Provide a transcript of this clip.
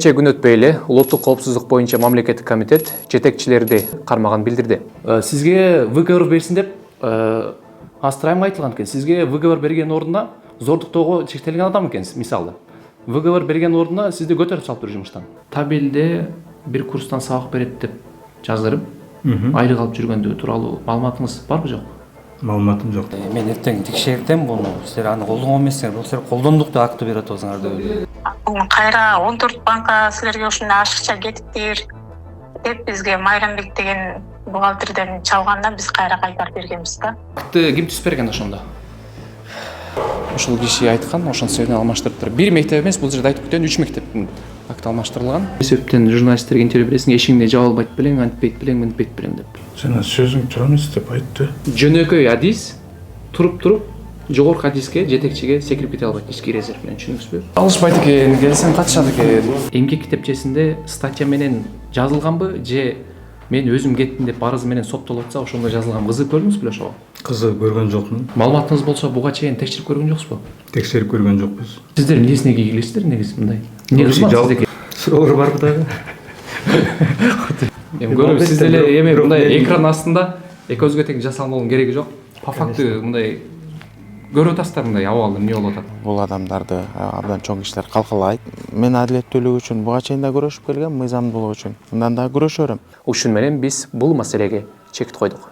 Нече күн өтпөй эле улуттук коопсуздук боюнча мамлекеттик комитет жетекчилерди кармаган билдирди. Сизге выговор берсин деп астрайымга айтылган экен. Сизге выговор берген ордуна зордуктоого чектелген адам экенсиз, мисалы. Выговор берген ордуна сизди көтөрүп салып тур жумуштан. Табелде бир курстан сабак берет деп жаздырып, айлык алып жүргөндүгү тууралуу маалыматыңыз барбы жок? Маалыматым жок. Мен эртең текшертем буну. Силер аны колдонгон эмессиңер. Бул силер колдондук деп акты берип атасыңар деп. Кайра 14 банка силерге ушундай ашыкча кетиптир деп бизге Майрамбек деген бухгалтерден чалганда биз кайра кайтарып бергенбиз да. Акты ким түзүп берген ошондо? Ошол киши айткан, ошонун себебинен алмаштырыптыр. Бир мектеп эмес, бул жерде айтып өткөн 3 мектептин акты алмаштырылган. Себептен журналисттерге интервью бересиң, эшигиңде жабыла албайт белең, антпейт белең, мынтпейт белең деп. Жана сөзүң туура эмес деп айтты. Жөнөкөй адис туруп жогорку адиске жетекчиге секирип кете албайт ички резерв менен, түшүнүңүзбү? Алышпайт экен, келсем катышат экен. Эмгек китепчесинде статья менен жазылганбы же мен өзүм кеттим деп арыз менен соттолуп атса ошондо жазылган, кызык көрдүңүз беле ошого? Кызы көргөн жокмун. Маалыматыңыз болсо буга чейин текшерип көргөн жоксузбу? Текшерип көргөн жокпуз. Сиздер эмнесине ийгилесиздер, негизи мындай? Эмне кызмат сиздеки? Суроолор барбы дагы? Эми көрүп сиз деле эми мындай экран астында экөөбүзгө тең жасалмаган кереги жок. По факту мындай көрүп атасыздар мындай абалды эмне болуп атат. Бул адамдарды абдан чоң кишилер калкалайт. Мен адилеттүүлүк үчүн буга чейин да күрөшүп келгем, мыйзамдуулук үчүн. Мындан да күрөшөрүм. Ушун менен биз бул маселеге чек койдук.